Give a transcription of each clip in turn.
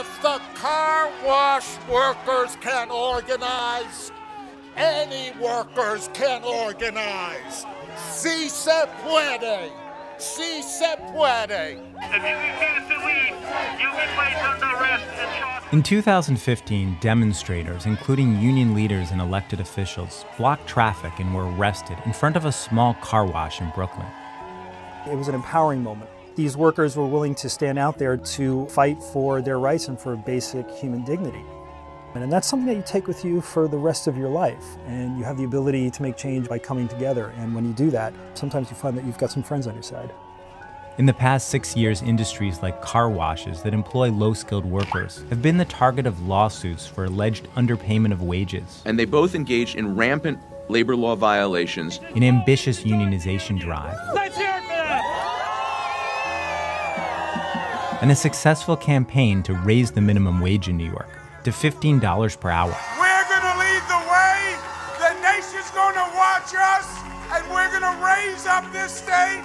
If the car wash workers can organize, any workers can organize. Si se puede. Si se puede. If you refuse to leave, you'll be placed under arrest and charged. In 2015, demonstrators, including union leaders and elected officials, blocked traffic and were arrested in front of a small car wash in Brooklyn. It was an empowering moment. These workers were willing to stand out there to fight for their rights and for basic human dignity. And that's something that you take with you for the rest of your life. And you have the ability to make change by coming together. And when you do that, sometimes you find that you've got some friends on your side. In the past 6 years, industries like car washes that employ low-skilled workers have been the target of lawsuits for alleged underpayment of wages. And they both engaged in rampant labor law violations. An ambitious unionization drive. Let's hear it for that! And a successful campaign to raise the minimum wage in New York to $15 per hour. We're gonna lead the way, the nation's gonna watch us, and we're gonna raise up this state.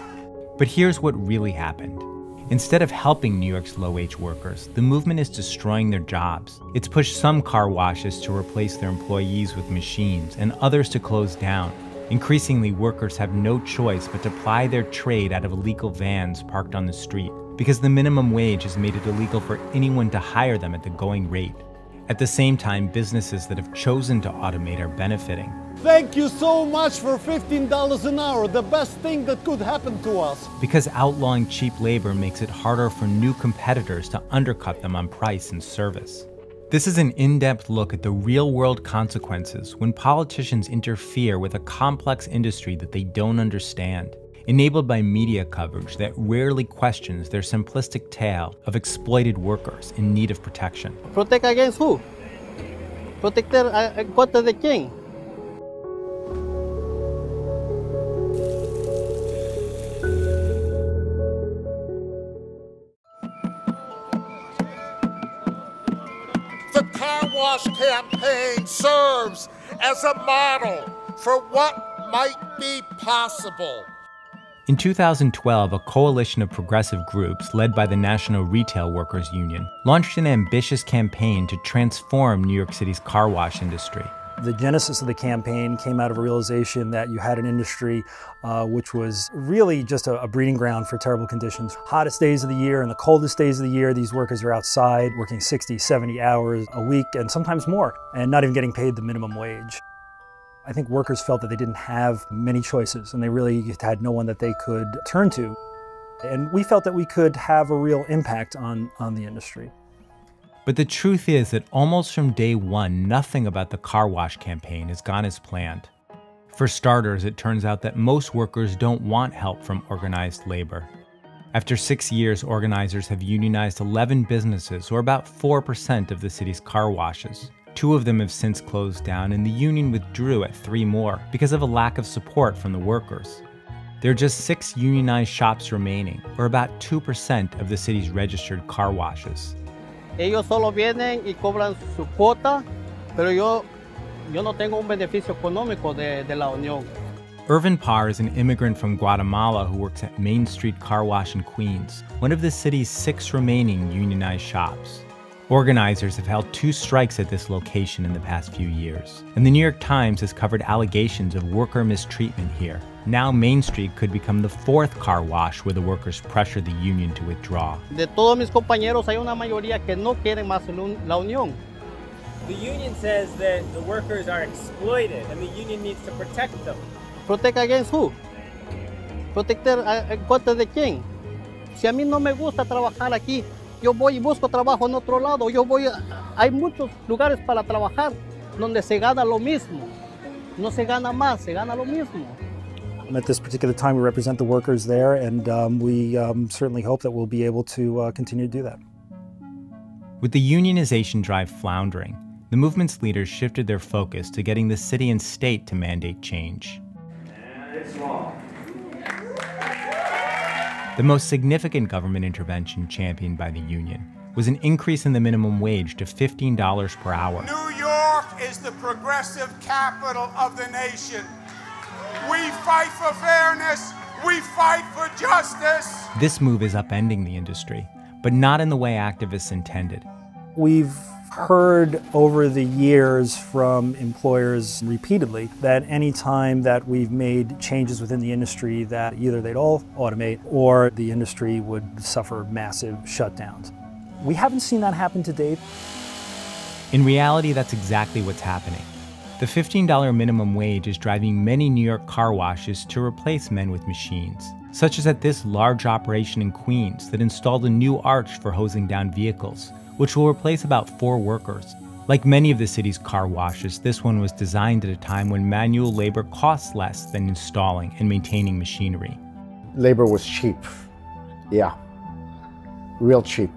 But here's what really happened. Instead of helping New York's low-wage workers, the movement is destroying their jobs. It's pushed some car washes to replace their employees with machines and others to close down. Increasingly, workers have no choice but to ply their trade out of illegal vans parked on the street, because the minimum wage has made it illegal for anyone to hire them at the going rate. At the same time, businesses that have chosen to automate are benefiting. Thank you so much for $15 an hour, the best thing that could happen to us. Because outlawing cheap labor makes it harder for new competitors to undercut them on price and service. This is an in-depth look at the real-world consequences when politicians interfere with a complex industry that they don't understand, enabled by media coverage that rarely questions their simplistic tale of exploited workers in need of protection. Protect against who? Protect en contra de quién? The car wash campaign serves as a model for what might be possible. In 2012, a coalition of progressive groups led by the National Retail Workers Union launched an ambitious campaign to transform New York City's car wash industry. The genesis of the campaign came out of a realization that you had an industry which was really just a breeding ground for terrible conditions. Hottest days of the year and the coldest days of the year, these workers are outside working 60, 70 hours a week and sometimes more, and not even getting paid the minimum wage. I think workers felt that they didn't have many choices and they really had no one that they could turn to. And we felt that we could have a real impact on the industry. But the truth is that almost from day one, nothing about the car wash campaign has gone as planned. For starters, it turns out that most workers don't want help from organized labor. After 6 years, organizers have unionized 11 businesses, or about 4% of the city's car washes. 2 of them have since closed down, and the union withdrew at 3 more because of a lack of support from the workers. There are just 6 unionized shops remaining, or about 2% of the city's registered car washes. Ellos solo vienen y cobran su cuota, pero yo no tengo un beneficio económico de la unión. Irvin Parr is an immigrant from Guatemala who works at Main Street Car Wash in Queens, one of the city's 6 remaining unionized shops. Organizers have held 2 strikes at this location in the past few years, and the New York Times has covered allegations of worker mistreatment here. Now Main Street could become the 4th car wash where the workers pressure the union to withdraw. De todos mis compañeros hay una mayoría que no quieren más la unión. The union says that the workers are exploited and the union needs to protect them. Protect against who? Protect en contra de quién? Si a mí no me gusta trabajar aquí, yo voy y busco trabajo en otro lado. Hay muchos lugares para trabajar donde se gana lo mismo. No se gana más, se gana lo mismo. At this particular time, we represent the workers there, and we certainly hope that we'll be able to continue to do that. With the unionization drive floundering, the movement's leaders shifted their focus to getting the city and state to mandate change. It's law. The most significant government intervention championed by the union was an increase in the minimum wage to $15 per hour. New York is the progressive capital of the nation. We fight for fairness. We fight for justice. This move is upending the industry, but not in the way activists intended. We've heard over the years from employers repeatedly that any time that we've made changes within the industry that either they'd all automate or the industry would suffer massive shutdowns. We haven't seen that happen to date. In reality, that's exactly what's happening. The $15 minimum wage is driving many New York car washes to replace men with machines, such as at this large operation in Queens that installed a new arch for hosing down vehicles, which will replace about 4 workers. Like many of the city's car washes, this one was designed at a time when manual labor costs less than installing and maintaining machinery. Labor was cheap. Yeah, real cheap.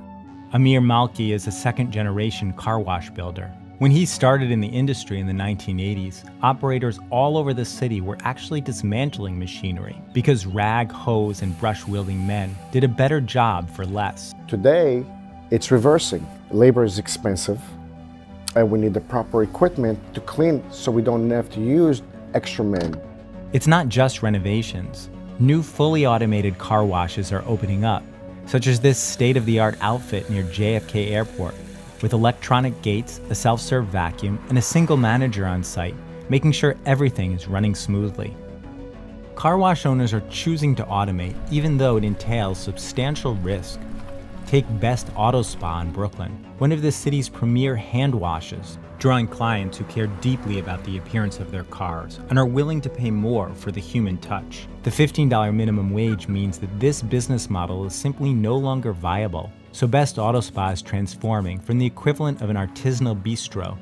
Amir Malki is a second-generation car wash builder. When he started in the industry in the 1980s, operators all over the city were actually dismantling machinery because rag, hose, and brush-wielding men did a better job for less. Today, it's reversing. Labor is expensive, and we need the proper equipment to clean so we don't have to use extra men. It's not just renovations. New fully automated car washes are opening up, such as this state-of-the-art outfit near JFK Airport, with electronic gates, a self-serve vacuum, and a single manager on site, making sure everything is running smoothly. Car wash owners are choosing to automate, even though it entails substantial risk. Take Best Auto Spa in Brooklyn, one of the city's premier hand washes, drawing clients who care deeply about the appearance of their cars and are willing to pay more for the human touch. The $15 minimum wage means that this business model is simply no longer viable, so Best Auto Spa is transforming from the equivalent of an artisanal bistro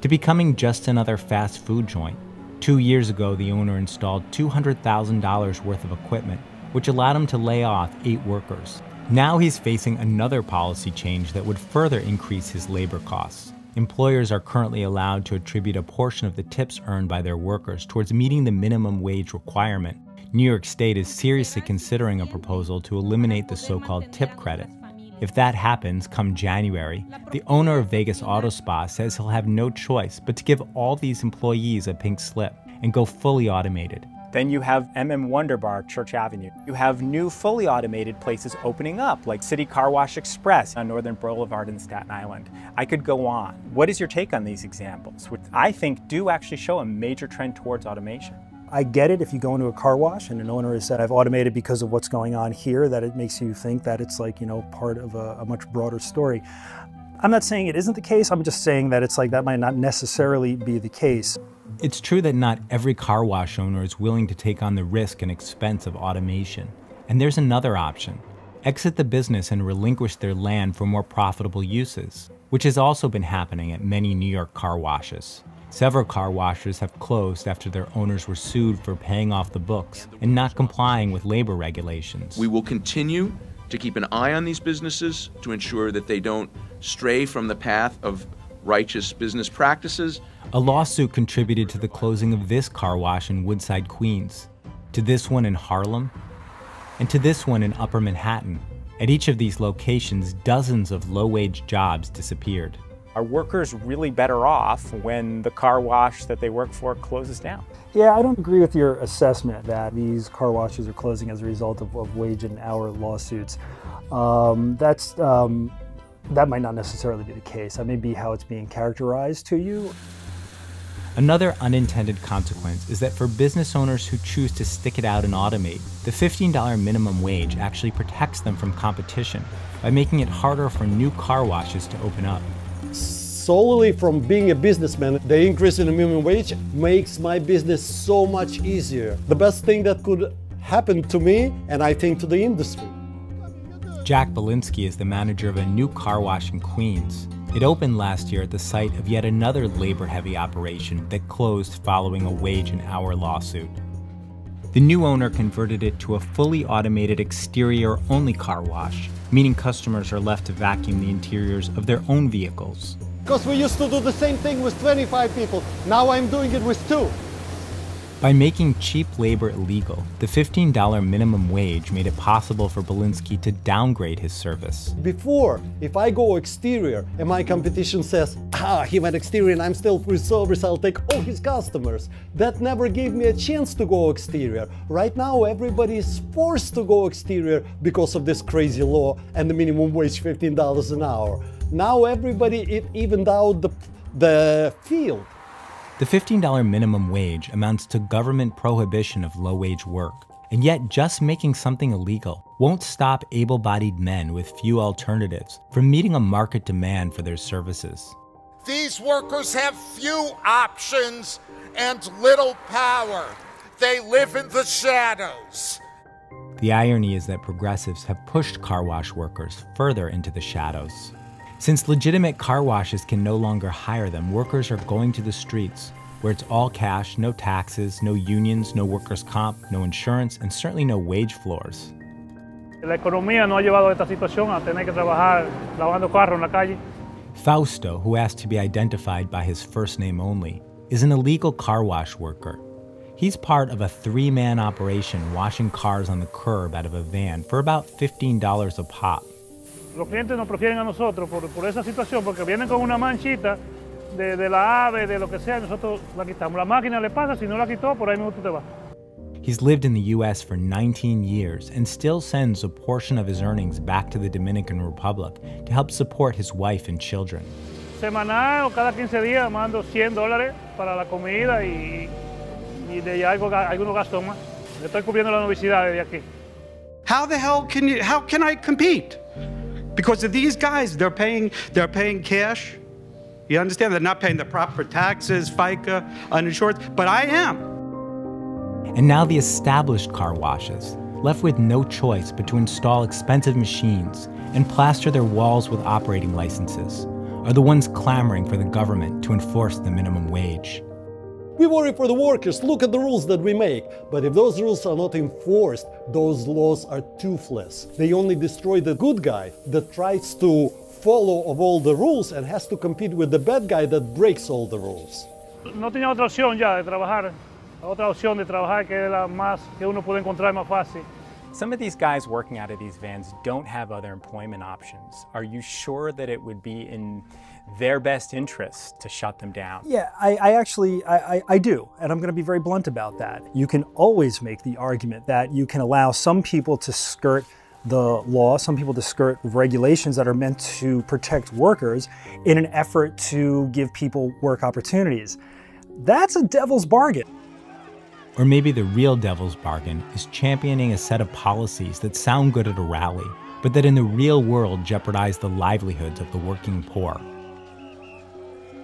to becoming just another fast food joint. 2 years ago, the owner installed $200,000 worth of equipment, which allowed him to lay off 8 workers. Now he's facing another policy change that would further increase his labor costs. Employers are currently allowed to attribute a portion of the tips earned by their workers towards meeting the minimum wage requirement. New York State is seriously considering a proposal to eliminate the so-called tip credit. If that happens come January, the owner of Vegas Auto Spa says he'll have no choice but to give all these employees a pink slip and go fully automated. Then you have Wonder Bar, Church Avenue. You have new fully automated places opening up, like City Car Wash Express on Northern Boulevard in Staten Island. I could go on. What is your take on these examples, which I think do actually show a major trend towards automation? I get it if you go into a car wash and an owner has said, I've automated because of what's going on here, that it makes you think that it's like, part of a much broader story. I'm not saying it isn't the case, I'm just saying that it's like that might not necessarily be the case. It's true that not every car wash owner is willing to take on the risk and expense of automation. And there's another option. Exit the business and relinquish their land for more profitable uses, which has also been happening at many New York car washes. Several car washes have closed after their owners were sued for paying off the books and not complying with labor regulations. We will continue to keep an eye on these businesses to ensure that they don't stray from the path of righteous business practices. A lawsuit contributed to the closing of this car wash in Woodside, Queens, to this one in Harlem, and to this one in Upper Manhattan. At each of these locations, dozens of low-wage jobs disappeared. Are workers really better off when the car wash that they work for closes down? Yeah, I don't agree with your assessment that these car washes are closing as a result of wage and hour lawsuits. That might not necessarily be the case. That may be how it's being characterized to you. Another unintended consequence is that for business owners who choose to stick it out and automate, the $15 minimum wage actually protects them from competition by making it harder for new car washes to open up. Solely from being a businessman, the increase in the minimum wage makes my business so much easier. The best thing that could happen to me, and I think to the industry. Jack Belinsky is the manager of a new car wash in Queens. It opened last year at the site of yet another labor-heavy operation that closed following a wage and hour lawsuit. The new owner converted it to a fully automated exterior-only car wash, meaning customers are left to vacuum the interiors of their own vehicles. Because we used to do the same thing with 25 people. Now I'm doing it with 2. By making cheap labor illegal, the $15 minimum wage made it possible for Belinsky to downgrade his service. Before, if I go exterior and my competition says, he went exterior and I'm still free service, I'll take all his customers. That never gave me a chance to go exterior. Right now, everybody is forced to go exterior because of this crazy law and the minimum wage $15 an hour. Now everybody, it evened out the field. The $15 minimum wage amounts to government prohibition of low-wage work, and yet just making something illegal won't stop able-bodied men with few alternatives from meeting a market demand for their services. These workers have few options and little power. They live in the shadows. The irony is that progressives have pushed car wash workers further into the shadows. Since legitimate car washes can no longer hire them, workers are going to the streets, where it's all cash, no taxes, no unions, no workers' comp, no insurance, and certainly no wage floors. La economía no ha llevado a esta situación a tener que trabajar lavando carros en la calle. Fausto, who asked to be identified by his first name only, is an illegal car wash worker. He's part of a 3-man operation washing cars on the curb out of a van for about $15 a pop. Los clientes nos prefieren a nosotros por esa situación, porque vienen con una manchita de la ave, de lo que sea, nosotros la quitamos. La máquina le pasa, si no la quitó, por ahí mismo tú te vas. He's lived in the U.S. for 19 years and still sends a portion of his earnings back to the Dominican Republic to help support his wife and children. Semanal o cada 15 días mando $100 para la comida y de algunos gastos más. Le estoy cubriendo la universidad de aquí. How the hell can I compete? Because of these guys, they're paying cash. You understand? They're not paying the proper taxes, FICA, uninsured, but I am. And now the established car washes, left with no choice but to install expensive machines and plaster their walls with operating licenses, are the ones clamoring for the government to enforce the minimum wage. We worry for the workers, look at the rules that we make. But if those rules are not enforced, those laws are toothless. They only destroy the good guy that tries to follow of all the rules and has to compete with the bad guy that breaks all the rules. No tenía otra opción ya de trabajar. Otra opción de trabajar que es la más que uno puede encontrar más fácil. Some of these guys working out of these vans don't have other employment options. Are you sure that it would be in their best interest to shut them down? Yeah, I do, and I'm going to be very blunt about that. You can always make the argument that you can allow some people to skirt the law, some people to skirt regulations that are meant to protect workers in an effort to give people work opportunities. That's a devil's bargain. Or maybe the real devil's bargain is championing a set of policies that sound good at a rally, but that in the real world jeopardize the livelihoods of the working poor.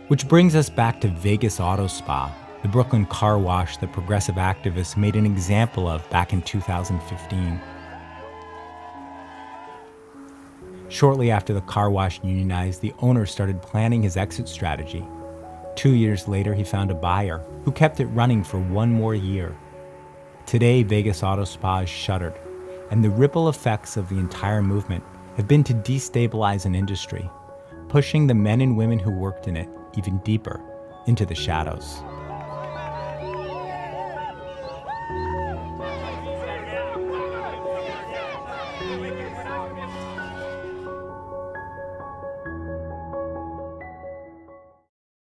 Which brings us back to Vegas Auto Spa, the Brooklyn car wash that progressive activists made an example of back in 2015. Shortly after the car wash unionized, the owner started planning his exit strategy. 2 years later, he found a buyer who kept it running for 1 more year. Today, Vegas Auto Spa is shuttered, and the ripple effects of the entire movement have been to destabilize an industry, pushing the men and women who worked in it even deeper into the shadows.